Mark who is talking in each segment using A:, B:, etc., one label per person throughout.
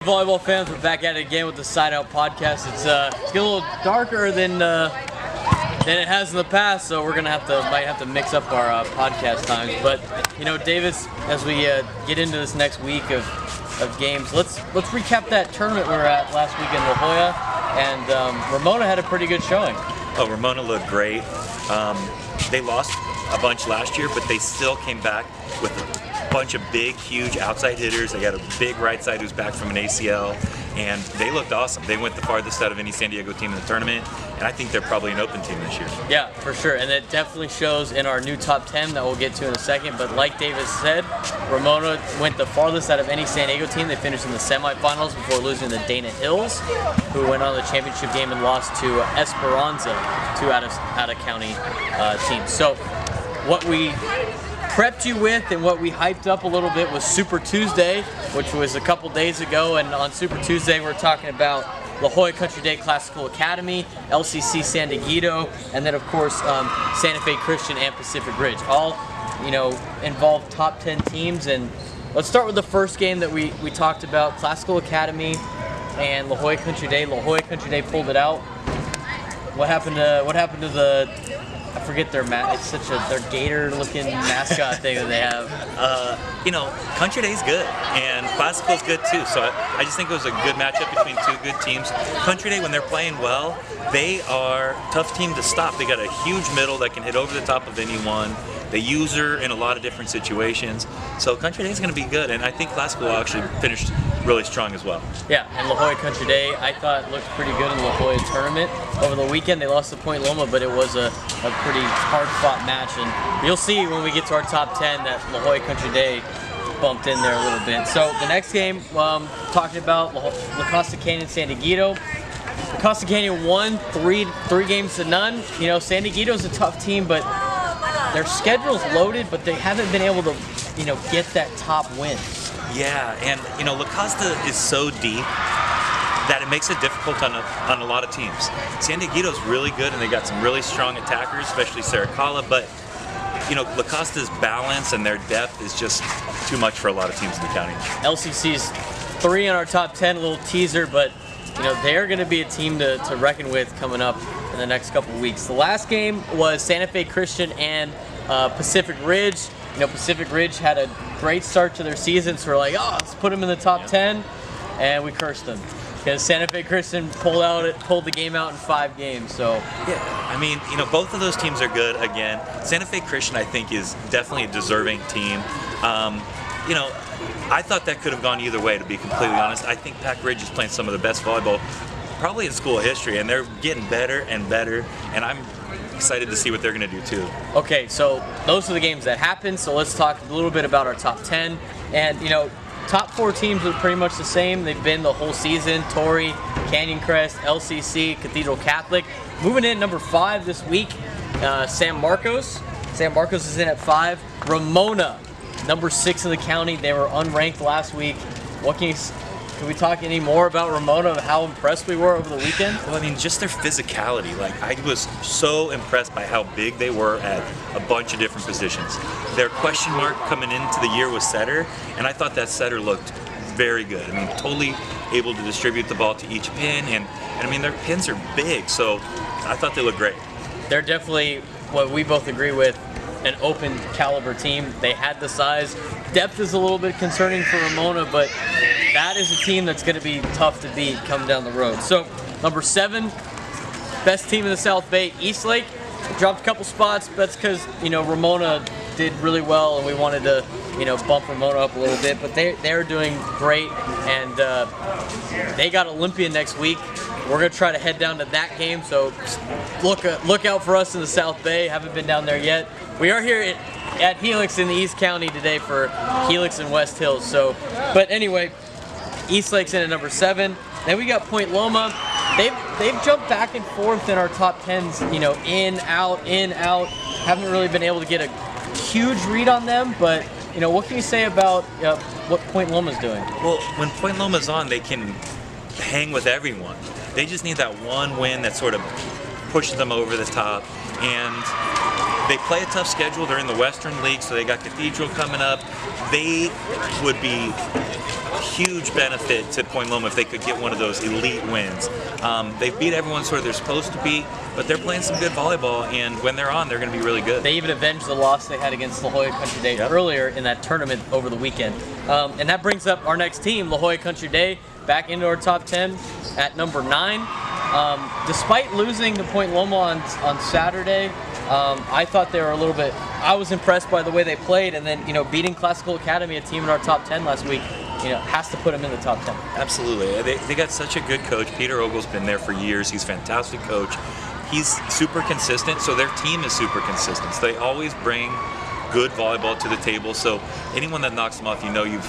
A: Volleyball fans, we're back at it again with the Side Out podcast. It's getting a little darker than it has in the past, so we're gonna might have to mix up our podcast times. But you know, Davis, as we get into this next week of games, let's recap that tournament we were at last week in La Jolla, and Ramona had a pretty good showing.
B: Oh, Ramona looked great. They lost a bunch last year, but they still came back with a bunch of big, huge outside hitters. They got a big right side who's back from an ACL, and they looked awesome. They went the farthest out of any San Diego team in the tournament, and I think they're probably an open team this year. Yeah,
A: for sure, and it definitely shows in our new top 10 that we'll get to in a second. But like Davis said, Ramona went the farthest out of any San Diego team. They finished in the semifinals before losing to Dana Hills, who went on the championship game and lost to Esperanza, two out-of-county teams. So what we prepped you with and what we hyped up a little bit was Super Tuesday, which was a couple days ago. And on Super Tuesday, we're talking about La Jolla Country Day Classical Academy, LCC San Dieguito, and then of course Santa Fe Christian and Pacific Ridge. All, you know, involved top 10 teams. And let's start with the first game that we talked about, Classical Academy and La Jolla Country Day. La Jolla Country Day pulled it out. What happened to the, I forget their it's such their gator-looking mascot thing that they have.
B: You know, Country Day's good, and Classical's good too. So I just think it was a good matchup between two good teams. Country Day, when they're playing well, they are a tough team to stop. They got a huge middle that can hit over the top of anyone. They use her in a lot of different situations. So Country Day's going to be good, and I think Classical actually finished really strong as well.
A: Yeah, and La Jolla Country Day, I thought looked pretty good in the La Jolla tournament. Over the weekend, they lost to Point Loma, but it was a pretty hard-fought match. And you'll see when we get to our top 10 that La Jolla Country Day bumped in there a little bit. So the next game, talking about La Costa Canyon San Dieguito. La Costa Canyon won three games to none. You know, San Dieguito's a tough team, but their schedule's loaded, but they haven't been able to, you know, get that top win.
B: Yeah, and you know, La Costa is so deep that it makes it difficult on a lot of teams. San Dieguito's really good, and they got some really strong attackers, especially Saracala, but you know, La Costa's balance and their depth is just too much for a lot of teams in the county.
A: LCC's 3 in our top 10, a little teaser, but you know, they're going to be a team to reckon with coming up in the next couple of weeks. The last game was Santa Fe Christian and Pacific Ridge. You know, Pacific Ridge had a great start to their season, so we're like, oh, let's put them in the top 10, and we cursed them because Santa Fe Christian pulled the game out in 5 games. So
B: yeah, I mean, you know, both of those teams are good. Again, Santa Fe Christian, I think, is definitely a deserving team. You know, I thought that could have gone either way, to be completely honest. I think Pac Ridge is playing some of the best volleyball probably in school history, and they're getting better and better, and I'm excited to see what they're going to do too.
A: Okay, so those are the games that happened, so let's talk a little bit about our top 10. And you know, top 4 teams are pretty much the same. They've been the whole season: Torrey, Canyon Crest, LCC, Cathedral Catholic. Moving in number 5 this week, San Marcos. San Marcos is in at 5. Ramona, number 6 in the county. They were unranked last week. Can we talk any more about Ramona and how impressed we were over the weekend?
B: Well, I mean, just their physicality. Like, I was so impressed by how big they were at a bunch of different positions. Their question mark coming into the year was setter, and I thought that setter looked very good. I mean, totally able to distribute the ball to each pin, and I mean, their pins are big, so I thought they looked great.
A: They're definitely what we both agree with, an open caliber team. They had the size. Depth is a little bit concerning for Ramona, but that is a team that's going to be tough to beat coming down the road. So, number 7, best team in the South Bay, Eastlake. Dropped a couple spots. That's because, you know, Ramona did really well, and we wanted to, you know, bump Ramona up a little bit. But they're doing great, and they got Olympia next week. We're going to try to head down to that game, so look out for us in the South Bay. Haven't been down there yet. We are here at Helix in the East County today for Helix and West Hills. So, but anyway, Eastlake's in at number 7. Then we got Point Loma. They've jumped back and forth in our top 10s, you know, in, out. Haven't really been able to get a huge read on them, but, you know, what can you say about what Point Loma's doing?
B: Well, when Point Loma's on, they can hang with everyone. They just need that one win that sort of pushes them over the top, and They play a tough schedule. They're in the Western League, so they got Cathedral coming up. They would be a huge benefit to Point Loma if they could get one of those elite wins. They've beat everyone sort of they're supposed to beat, but they're playing some good volleyball, and when they're on, they're going to be really good.
A: They even avenged the loss they had against La Jolla Country Day earlier in that tournament over the weekend. And that brings up our next team, La Jolla Country Day, back into our top 10 at number 9. Despite losing to Point Loma on Saturday, I thought they were a little bit. I was impressed by the way they played, and then beating Classical Academy, a team in our top 10 last week, has to put them in the top 10.
B: Absolutely, they got such a good coach. Peter Ogle's been there for years. He's a fantastic coach. He's super consistent, so their team is super consistent. So they always bring good volleyball to the table. So anyone that knocks them off, you've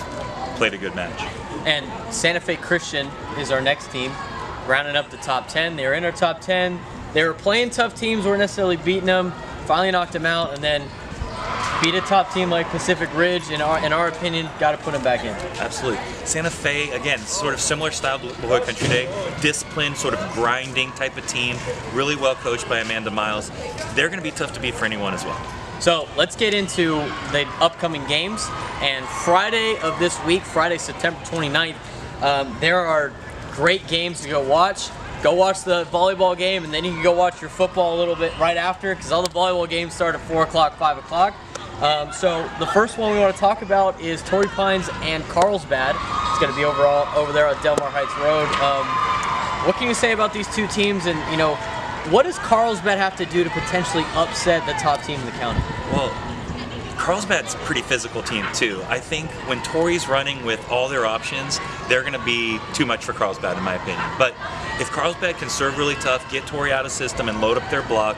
B: played a good match.
A: And Santa Fe Christian is our next team, rounding up the top 10. They were in our top 10. They were playing tough teams, weren't necessarily beating them. Finally knocked them out, and then beat a top team like Pacific Ridge. In our opinion, got to put them back in.
B: Absolutely. Santa Fe, again, sort of similar style to La Jolla Country Day. Disciplined, sort of grinding type of team. Really well coached by Amanda Miles. They're going to be tough to beat for anyone as well.
A: So let's get into the upcoming games. And Friday of this week, Friday, September 29th, there are great games to go watch. Go watch the volleyball game, and then you can go watch your football a little bit right after, because all the volleyball games start at 4 o'clock, 5 o'clock. So the first one we want to talk about is Torrey Pines and Carlsbad. It's going to be over there on Delmar Heights Road. What can you say about these two teams, and what does Carlsbad have to do to potentially upset the top team in the county?
B: Well, Carlsbad's a pretty physical team too. I think when Torrey's running with all their options, they're going to be too much for Carlsbad in my opinion. But if Carlsbad can serve really tough, get Torrey out of system and load up their block,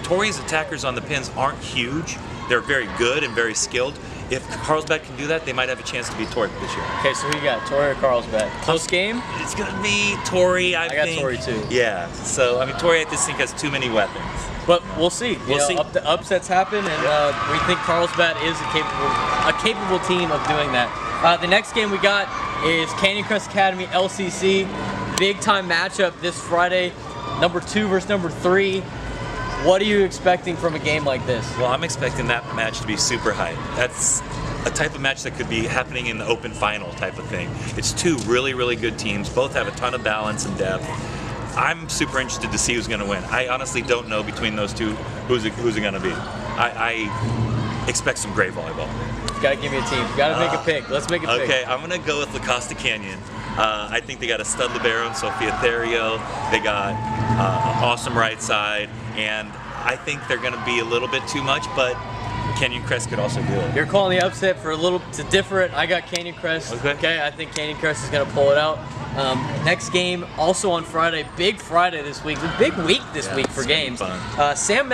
B: Torrey's attackers on the pins aren't huge. They're very good and very skilled. If Carlsbad can do that, they might have a chance to beat Torrey this year.
A: Okay, so who you got, Torrey or Carlsbad? Close game?
B: It's going to be Torrey, I think.
A: I got Torrey too.
B: Yeah, so Torrey I just think has too many weapons.
A: But we'll see.
B: We'll see.
A: The upsets happen, and we think Carlsbad is a capable team of doing that. The next game we got is Canyon Crest Academy LCC. Big time matchup this Friday. Number 2 versus number 3. What are you expecting from a game like this?
B: Well, I'm expecting that match to be super high. That's a type of match that could be happening in the open final type of thing. It's two really, really good teams. Both have a ton of balance and depth. I'm super interested to see who's going to win. I honestly don't know between those two who's it going to be. I expect some great volleyball.
A: You got to give me a team. You got to make a pick. Let's make a pick.
B: Okay, I'm going to go with La Costa Canyon. I think they got a stud libero and Sophia Therio. They got an awesome right side, and I think they're going to be a little bit too much, but Canyon Crest could also do it.
A: You're calling the upset for a little to differ it. I got Canyon Crest. Okay, I think Canyon Crest is going to pull it out. Next game, also on Friday. Big Friday this week. A big week this week for games. San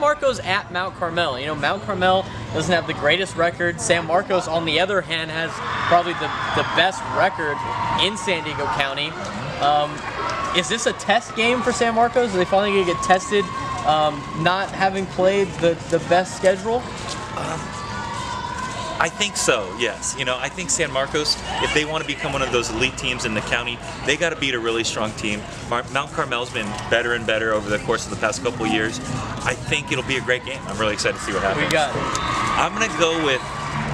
A: Marcos at Mount Carmel. Mount Carmel doesn't have the greatest record. San Marcos, on the other hand, has probably the best record in San Diego County. Is this a test game for San Marcos? Are they finally going to get tested, not having played the best schedule?
B: I think so, yes. I think San Marcos, if they want to become one of those elite teams in the county, they got to beat a really strong team. Mount Carmel's been better and better over the course of the past couple of years. I think it'll be a great game. I'm really excited to see what happens.
A: Who you got?
B: I'm going to go with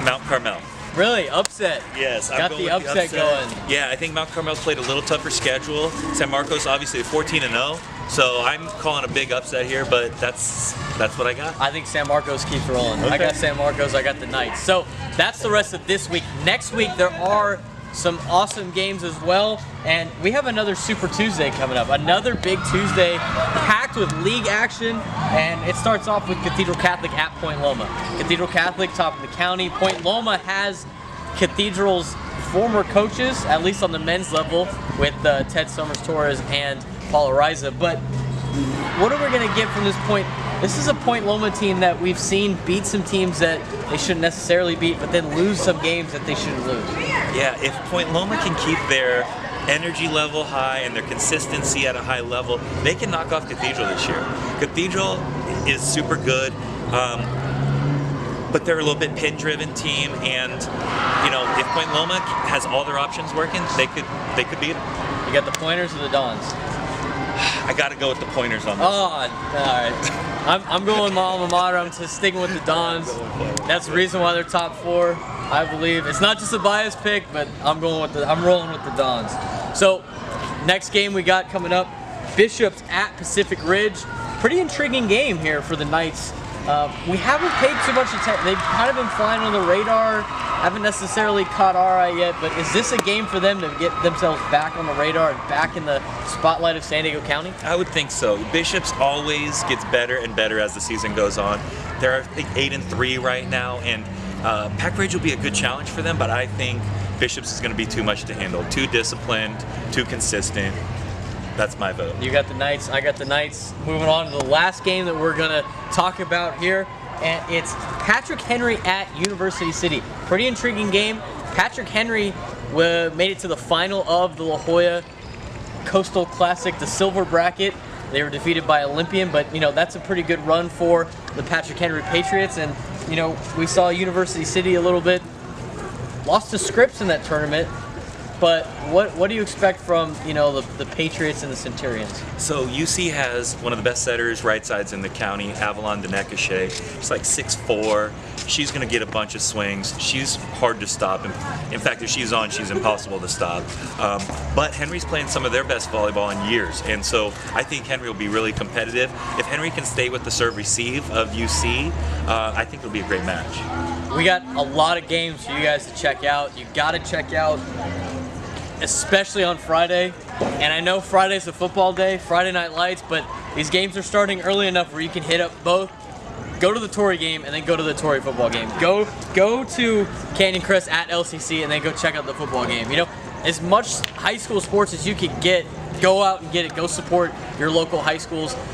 B: Mount Carmel.
A: Really? Upset?
B: Yes.
A: Got the upset going.
B: Yeah, I think Mount Carmel's played a little tougher schedule. San Marcos, obviously, 14-0. So I'm calling a big upset here, but that's what I got.
A: I think San Marcos keeps rolling.
B: Okay.
A: I got San Marcos, I got the Knights. So that's the rest of this week. Next week, there are some awesome games as well, and we have another Super Tuesday coming up. Another big Tuesday packed with league action, and it starts off with Cathedral Catholic at Point Loma. Cathedral Catholic topping the county. Point Loma has Cathedral's former coaches, at least on the men's level, with Ted Summers-Torres and Paul Ariza. But what are we going to get from this point? This is a Point Loma team that we've seen beat some teams that they shouldn't necessarily beat, but then lose some games that they shouldn't lose.
B: Yeah, if Point Loma can keep their energy level high and their consistency at a high level, they can knock off Cathedral this year. Cathedral is super good, but they're a little bit pin-driven team, and if Point Loma has all their options working, they could beat them.
A: You got the Pointers or the Dons?
B: I got to go with the Pointers on this.
A: Oh, all right. I'm going with my alma mater. I'm just sticking with the Dons. That's the reason why they're top 4, I believe. It's not just a biased pick, but I'm rolling with the Dons. So next game we got coming up, Bishops at Pacific Ridge. Pretty intriguing game here for the Knights. We haven't paid too much attention. They've kind of been flying on the radar. Haven't necessarily caught our eye yet, but is this a game for them to get themselves back on the radar and back in the spotlight of San Diego County?
B: I would think so. Bishops always gets better and better as the season goes on. They're 8-3 right now, and Pac Ridge will be a good challenge for them, but I think Bishops is going to be too much to handle. Too disciplined, too consistent. That's my vote.
A: You got the Knights, I got the Knights. Moving on to the last game that we're going to talk about here, and it's Patrick Henry at University City. Pretty intriguing game. Patrick Henry made it to the final of the La Jolla Coastal Classic, the silver bracket. They were defeated by Olympian, but that's a pretty good run for the Patrick Henry Patriots. And we saw University City a little bit lost to Scripps in that tournament. But what do you expect from the Patriots and the Centurions?
B: So UC has one of the best setters right sides in the county, Avalon Denekashe. She's like 6'4". She's going to get a bunch of swings. She's hard to stop. In fact, if she's on, she's impossible to stop. But Henry's playing some of their best volleyball in years, and so I think Henry will be really competitive. If Henry can stay with the serve-receive of UC, I think it'll be a great match.
A: We got a lot of games for you guys to check out. You got to check out, especially on Friday. And I know Friday's a football day, Friday Night Lights, but these games are starting early enough where you can hit up both. Go to the Torrey game and then go to the Torrey football game. Go to Canyon Crest at LCC and then go check out the football game. As much high school sports as you can get, go out and get it. Go support your local high schools.